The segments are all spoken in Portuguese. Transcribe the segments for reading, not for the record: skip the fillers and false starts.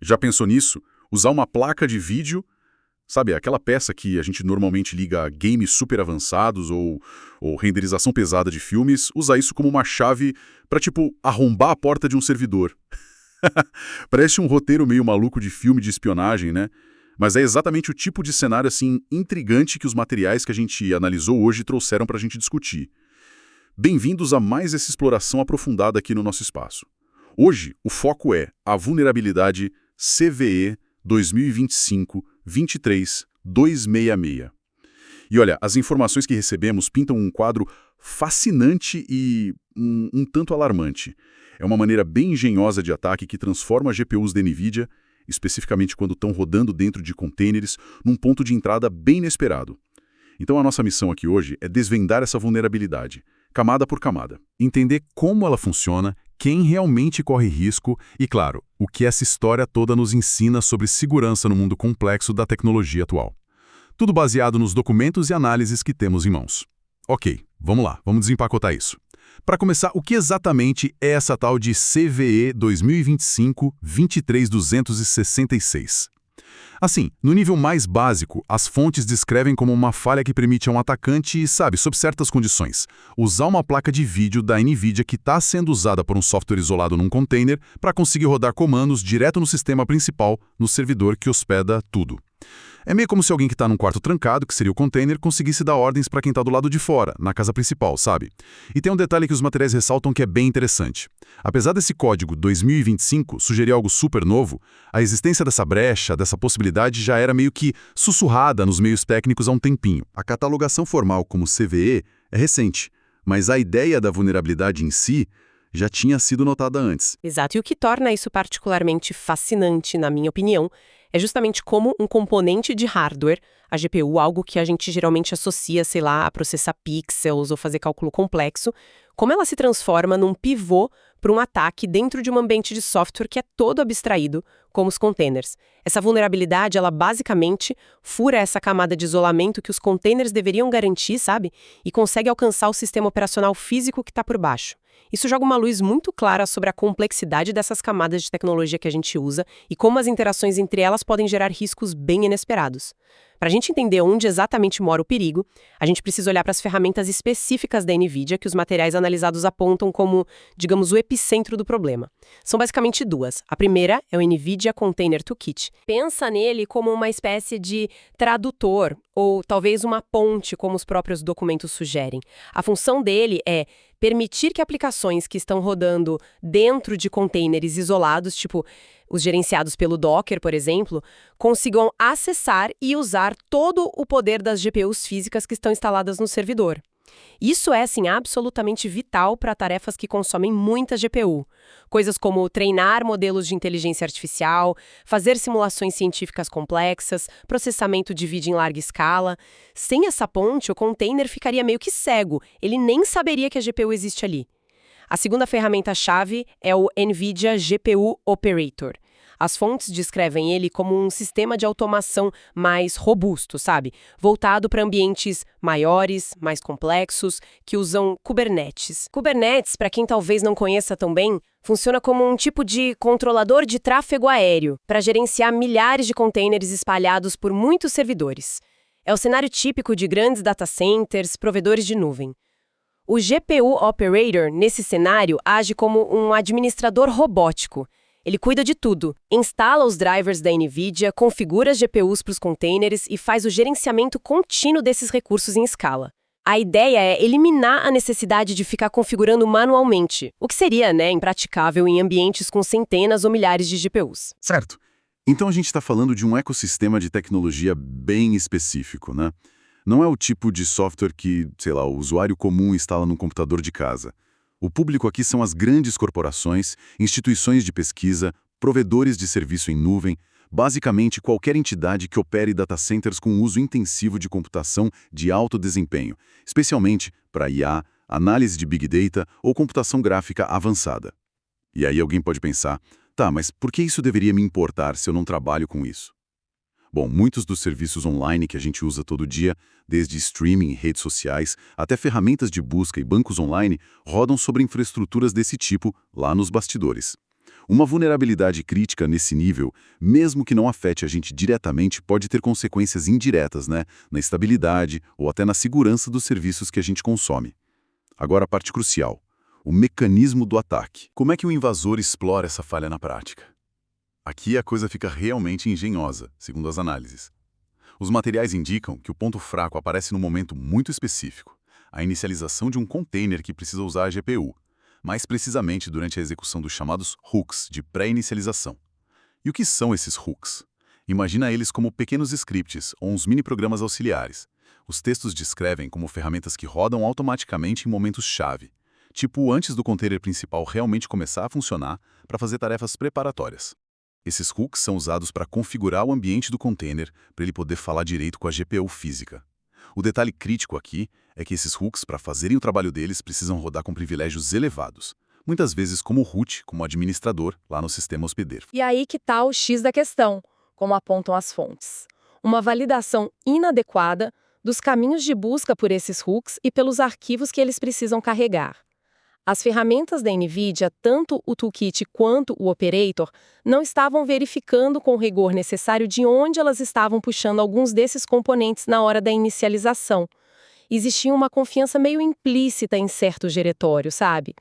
Já pensou nisso? Usar uma placa de vídeo, sabe, aquela peça que a gente normalmente liga a games super avançados ou renderização pesada de filmes, usar isso como uma chave para, tipo, arrombar a porta de um servidor. Parece um roteiro meio maluco de filme de espionagem, né? Mas é exatamente o tipo de cenário, assim, intrigante que os materiais que a gente analisou hoje trouxeram para a gente discutir. Bem-vindos a mais essa exploração aprofundada aqui no nosso espaço. Hoje, o foco é a vulnerabilidade CVE 2025-23266. E olha, as informações que recebemos pintam um quadro fascinante e um tanto alarmante. É uma maneira bem engenhosa de ataque que transforma GPUs da NVIDIA, especificamente quando estão rodando dentro de containers, num ponto de entrada bem inesperado. Então a nossa missão aqui hoje é desvendar essa vulnerabilidade, camada por camada. Entender como ela funciona, quem realmente corre risco e, claro, o que essa história toda nos ensina sobre segurança no mundo complexo da tecnologia atual. Tudo baseado nos documentos e análises que temos em mãos. Ok, vamos lá, vamos desempacotar isso. Para começar, o que exatamente é essa tal de CVE 2025-23266? Assim, no nível mais básico, as fontes descrevem como uma falha que permite a um atacante, sabe, sob certas condições, usar uma placa de vídeo da NVIDIA que está sendo usada por um software isolado num container para conseguir rodar comandos direto no sistema principal, no servidor que hospeda tudo. É meio como se alguém que está num quarto trancado, que seria o container, conseguisse dar ordens para quem está do lado de fora, na casa principal, sabe? E tem um detalhe que os materiais ressaltam que é bem interessante. Apesar desse código 2025 sugerir algo super novo, a existência dessa brecha, dessa possibilidade já era meio que sussurrada nos meios técnicos há um tempinho. A catalogação formal como CVE é recente, mas a ideia da vulnerabilidade em si já tinha sido notada antes. Exato, e o que torna isso particularmente fascinante, na minha opinião, é justamente como um componente de hardware, a GPU, algo que a gente geralmente associa, sei lá, a processar pixels ou fazer cálculo complexo, como ela se transforma num pivô para um ataque dentro de um ambiente de software que é todo abstraído, como os containers. Essa vulnerabilidade, ela basicamente fura essa camada de isolamento que os containers deveriam garantir, sabe? E consegue alcançar o sistema operacional físico que está por baixo. Isso joga uma luz muito clara sobre a complexidade dessas camadas de tecnologia que a gente usa e como as interações entre elas podem gerar riscos bem inesperados. Para a gente entender onde exatamente mora o perigo, a gente precisa olhar para as ferramentas específicas da NVIDIA que os materiais analisados apontam como, digamos, o epicentro do problema. São basicamente duas. A primeira é o NVIDIA Container Toolkit. Pensa nele como uma espécie de tradutor, ou talvez uma ponte, como os próprios documentos sugerem. A função dele é permitir que aplicações que estão rodando dentro de containers isolados, tipo os gerenciados pelo Docker, por exemplo, consigam acessar e usar todo o poder das GPUs físicas que estão instaladas no servidor. Isso é, assim, absolutamente vital para tarefas que consomem muita GPU. Coisas como treinar modelos de inteligência artificial, fazer simulações científicas complexas, processamento de vídeo em larga escala. Sem essa ponte, o container ficaria meio que cego, ele nem saberia que a GPU existe ali. A segunda ferramenta-chave é o NVIDIA GPU Operator. As fontes descrevem ele como um sistema de automação mais robusto, sabe? Voltado para ambientes maiores, mais complexos, que usam Kubernetes. Kubernetes, para quem talvez não conheça tão bem, funciona como um tipo de controlador de tráfego aéreo para gerenciar milhares de containers espalhados por muitos servidores. É o cenário típico de grandes data centers, provedores de nuvem. O GPU Operator, nesse cenário, age como um administrador robótico. Ele cuida de tudo, instala os drivers da NVIDIA, configura as GPUs para os containers e faz o gerenciamento contínuo desses recursos em escala. A ideia é eliminar a necessidade de ficar configurando manualmente, o que seria, impraticável em ambientes com centenas ou milhares de GPUs. Certo. Então a gente está falando de um ecossistema de tecnologia bem específico, né? Não é o tipo de software que, sei lá, o usuário comum instala no computador de casa. O público aqui são as grandes corporações, instituições de pesquisa, provedores de serviço em nuvem, basicamente qualquer entidade que opere data centers com uso intensivo de computação de alto desempenho, especialmente para IA, análise de Big Data ou computação gráfica avançada. E aí alguém pode pensar, tá, mas por que isso deveria me importar se eu não trabalho com isso? Bom, muitos dos serviços online que a gente usa todo dia, desde streaming, redes sociais, até ferramentas de busca e bancos online, rodam sobre infraestruturas desse tipo lá nos bastidores. Uma vulnerabilidade crítica nesse nível, mesmo que não afete a gente diretamente, pode ter consequências indiretas, né? Na estabilidade ou até na segurança dos serviços que a gente consome. Agora a parte crucial, o mecanismo do ataque. Como é que o invasor explora essa falha na prática? Aqui a coisa fica realmente engenhosa, segundo as análises. Os materiais indicam que o ponto fraco aparece num momento muito específico, a inicialização de um container que precisa usar a GPU, mais precisamente durante a execução dos chamados hooks de pré-inicialização. E o que são esses hooks? Imagina eles como pequenos scripts ou uns mini-programas auxiliares. Os textos descrevem como ferramentas que rodam automaticamente em momentos-chave, tipo antes do container principal realmente começar a funcionar para fazer tarefas preparatórias. Esses hooks são usados para configurar o ambiente do container para ele poder falar direito com a GPU física. O detalhe crítico aqui é que esses hooks, para fazerem o trabalho deles, precisam rodar com privilégios elevados, muitas vezes como root, como administrador, lá no sistema hospedeiro. E aí que está o X da questão, como apontam as fontes. Uma validação inadequada dos caminhos de busca por esses hooks e pelos arquivos que eles precisam carregar. As ferramentas da NVIDIA, tanto o Toolkit quanto o Operator, não estavam verificando com o rigor necessário de onde elas estavam puxando alguns desses componentes na hora da inicialização. Existia uma confiança meio implícita em certo diretório, sabe?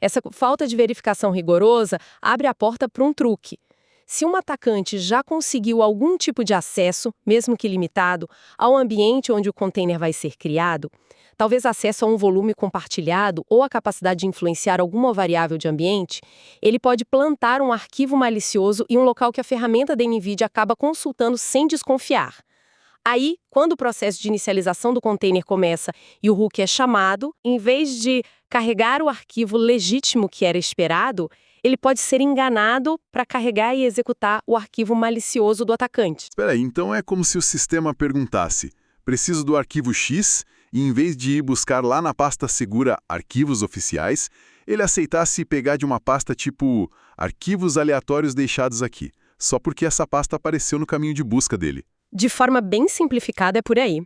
Essa falta de verificação rigorosa abre a porta para um truque. Se um atacante já conseguiu algum tipo de acesso, mesmo que limitado, ao ambiente onde o container vai ser criado, talvez acesso a um volume compartilhado ou a capacidade de influenciar alguma variável de ambiente, ele pode plantar um arquivo malicioso em um local que a ferramenta da NVIDIA acaba consultando sem desconfiar. Aí, quando o processo de inicialização do container começa e o hook é chamado, em vez de carregar o arquivo legítimo que era esperado, ele pode ser enganado para carregar e executar o arquivo malicioso do atacante. Espera aí, então é como se o sistema perguntasse: preciso do arquivo X, e em vez de ir buscar lá na pasta segura arquivos oficiais, ele aceitasse pegar de uma pasta tipo arquivos aleatórios deixados aqui, só porque essa pasta apareceu no caminho de busca dele. De forma bem simplificada, é por aí.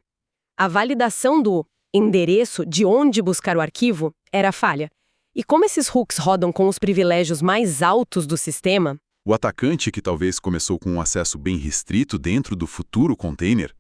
A validação do endereço de onde buscar o arquivo era falha. E como esses hooks rodam com os privilégios mais altos do sistema, O atacante, que talvez começou com um acesso bem restrito dentro do futuro container,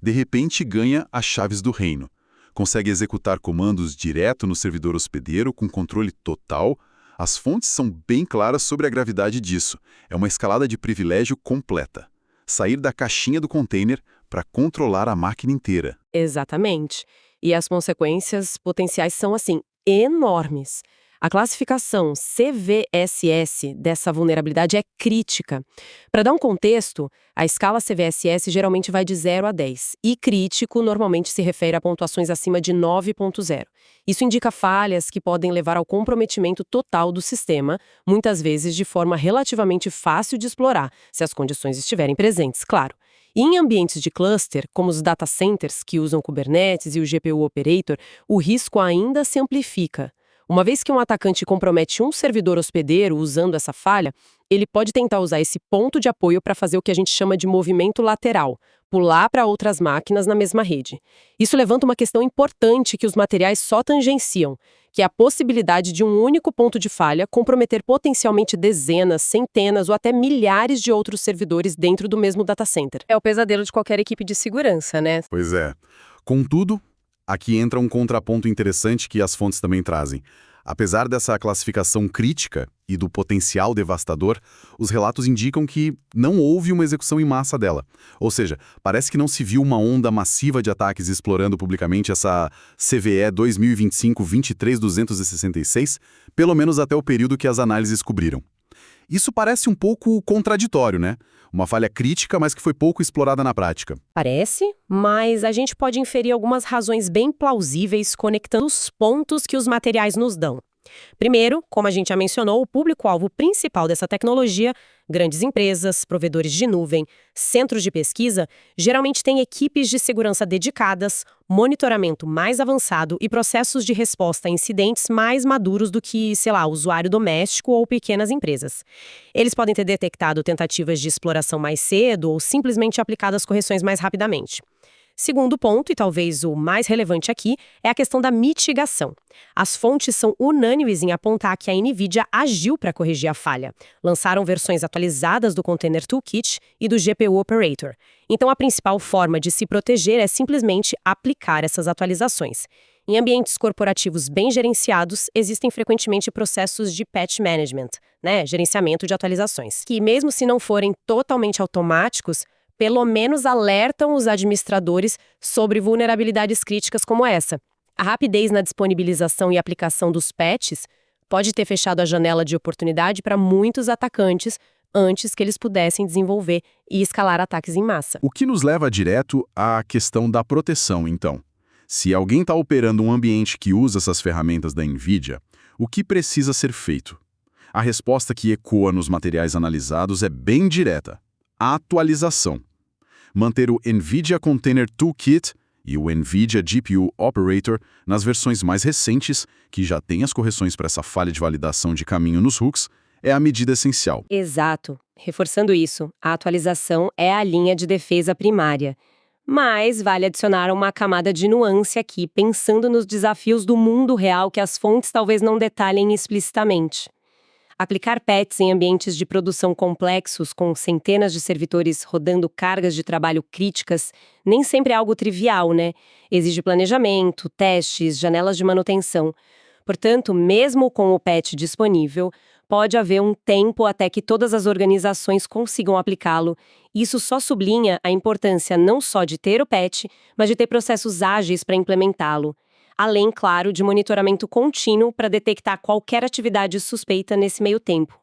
de repente ganha as chaves do reino. Consegue executar comandos direto no servidor hospedeiro com controle total. As fontes são bem claras sobre a gravidade disso. É uma escalada de privilégio completa. Sair da caixinha do container para controlar a máquina inteira. exatamente. E as consequências potenciais são, assim, enormes. A classificação CVSS dessa vulnerabilidade é crítica. Para dar um contexto, a escala CVSS geralmente vai de 0 a 10, e crítico normalmente se refere a pontuações acima de 9.0. Isso indica falhas que podem levar ao comprometimento total do sistema, muitas vezes de forma relativamente fácil de explorar, se as condições estiverem presentes, claro. E em ambientes de cluster, como os data centers que usam Kubernetes e o GPU Operator, o risco ainda se amplifica. Uma vez que um atacante compromete um servidor hospedeiro usando essa falha, ele pode tentar usar esse ponto de apoio para fazer o que a gente chama de movimento lateral, pular para outras máquinas na mesma rede. Isso levanta uma questão importante que os materiais só tangenciam, que é a possibilidade de um único ponto de falha comprometer potencialmente dezenas, centenas ou até milhares de outros servidores dentro do mesmo data center. É o pesadelo de qualquer equipe de segurança, né? Pois é. Contudo, aqui entra um contraponto interessante que as fontes também trazem. Apesar dessa classificação crítica e do potencial devastador, os relatos indicam que não houve uma execução em massa dela. Ou seja, parece que não se viu uma onda massiva de ataques explorando publicamente essa CVE 2025-23266, pelo menos até o período que as análises cobriram. Isso parece um pouco contraditório, né? Uma falha crítica, mas que foi pouco explorada na prática. Parece, mas a gente pode inferir algumas razões bem plausíveis conectando os pontos que os materiais nos dão. Primeiro, como a gente já mencionou, o público-alvo principal dessa tecnologia, grandes empresas, provedores de nuvem, centros de pesquisa, geralmente têm equipes de segurança dedicadas, monitoramento mais avançado e processos de resposta a incidentes mais maduros do que, sei lá, usuário doméstico ou pequenas empresas. Eles podem ter detectado tentativas de exploração mais cedo ou simplesmente aplicado as correções mais rapidamente. Segundo ponto, e talvez o mais relevante aqui, é a questão da mitigação. As fontes são unânimes em apontar que a NVIDIA agiu para corrigir a falha. Lançaram versões atualizadas do Container Toolkit e do GPU Operator. Então, a principal forma de se proteger é simplesmente aplicar essas atualizações. Em ambientes corporativos bem gerenciados, existem frequentemente processos de patch management, gerenciamento de atualizações, que mesmo se não forem totalmente automáticos, pelo menos alertam os administradores sobre vulnerabilidades críticas como essa. A rapidez na disponibilização e aplicação dos patches pode ter fechado a janela de oportunidade para muitos atacantes antes que eles pudessem desenvolver e escalar ataques em massa. O que nos leva direto à questão da proteção, então. Se alguém está operando um ambiente que usa essas ferramentas da NVIDIA, o que precisa ser feito? A resposta que ecoa nos materiais analisados é bem direta. A atualização. Manter o NVIDIA Container Toolkit e o NVIDIA GPU Operator nas versões mais recentes, que já têm as correções para essa falha de validação de caminho nos hooks, é a medida essencial. Exato. Reforçando isso, a atualização é a linha de defesa primária. Mas vale adicionar uma camada de nuance aqui, pensando nos desafios do mundo real que as fontes talvez não detalhem explicitamente. Aplicar patches em ambientes de produção complexos, com centenas de servidores rodando cargas de trabalho críticas, nem sempre é algo trivial, né? Exige planejamento, testes, janelas de manutenção. Portanto, mesmo com o patch disponível, pode haver um tempo até que todas as organizações consigam aplicá-lo. Isso só sublinha a importância não só de ter o patch, mas de ter processos ágeis para implementá-lo. Além, claro, de monitoramento contínuo para detectar qualquer atividade suspeita nesse meio tempo.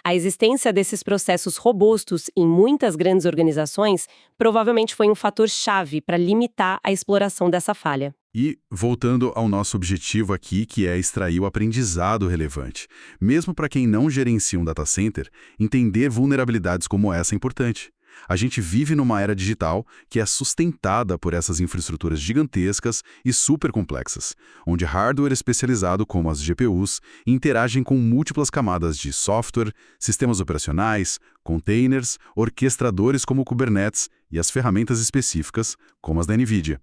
A existência desses processos robustos em muitas grandes organizações provavelmente foi um fator-chave para limitar a exploração dessa falha. E, voltando ao nosso objetivo aqui, que é extrair o aprendizado relevante. Mesmo para quem não gerencia um data center, entender vulnerabilidades como essa é importante. A gente vive numa era digital que é sustentada por essas infraestruturas gigantescas e super complexas, onde hardware especializado como as GPUs interagem com múltiplas camadas de software, sistemas operacionais, containers, orquestradores como o Kubernetes e as ferramentas específicas como as da NVIDIA.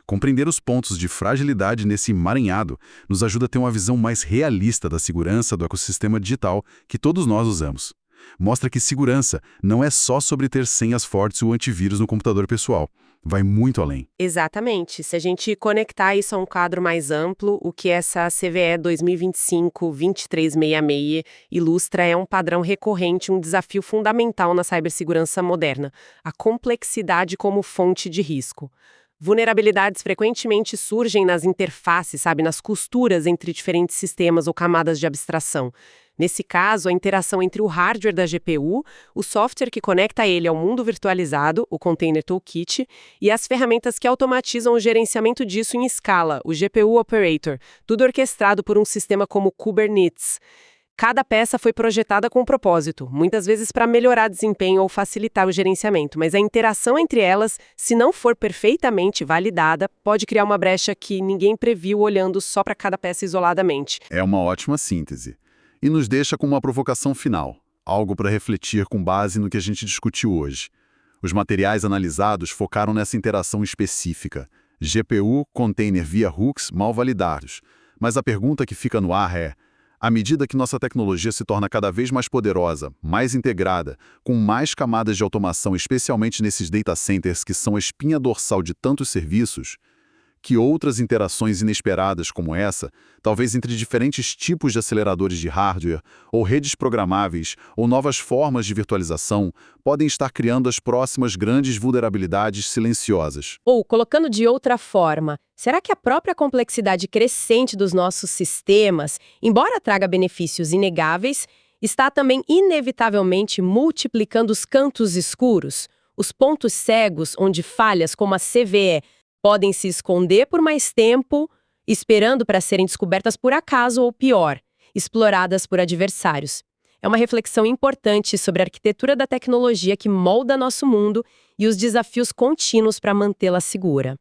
Compreender os pontos de fragilidade nesse emaranhado nos ajuda a ter uma visão mais realista da segurança do ecossistema digital que todos nós usamos. Mostra que segurança não é só sobre ter senhas fortes ou antivírus no computador pessoal. Vai muito além. Exatamente. Se a gente conectar isso a um quadro mais amplo, o que essa CVE 2025-2366 ilustra é um padrão recorrente, um desafio fundamental na cibersegurança moderna, a complexidade como fonte de risco. Vulnerabilidades frequentemente surgem nas interfaces, nas costuras entre diferentes sistemas ou camadas de abstração. Nesse caso, a interação entre o hardware da GPU, o software que conecta ele ao mundo virtualizado, o Container Toolkit, e as ferramentas que automatizam o gerenciamento disso em escala, o GPU Operator, tudo orquestrado por um sistema como Kubernetes. Cada peça foi projetada com um propósito, muitas vezes para melhorar desempenho ou facilitar o gerenciamento, mas a interação entre elas, se não for perfeitamente validada, pode criar uma brecha que ninguém previu olhando só para cada peça isoladamente. É uma ótima síntese. E nos deixa com uma provocação final, algo para refletir com base no que a gente discutiu hoje. Os materiais analisados focaram nessa interação específica, GPU, container via hooks mal validados. Mas a pergunta que fica no ar é: à medida que nossa tecnologia se torna cada vez mais poderosa, mais integrada, com mais camadas de automação, especialmente nesses data centers que são a espinha dorsal de tantos serviços, que outras interações inesperadas como essa, talvez entre diferentes tipos de aceleradores de hardware, ou redes programáveis, ou novas formas de virtualização, podem estar criando as próximas grandes vulnerabilidades silenciosas? Ou, colocando de outra forma, será que a própria complexidade crescente dos nossos sistemas, embora traga benefícios inegáveis, está também inevitavelmente multiplicando os cantos escuros, os pontos cegos onde falhas como a CVE podem se esconder por mais tempo, esperando para serem descobertas por acaso ou, pior, exploradas por adversários? É uma reflexão importante sobre a arquitetura da tecnologia que molda nosso mundo e os desafios contínuos para mantê-la segura.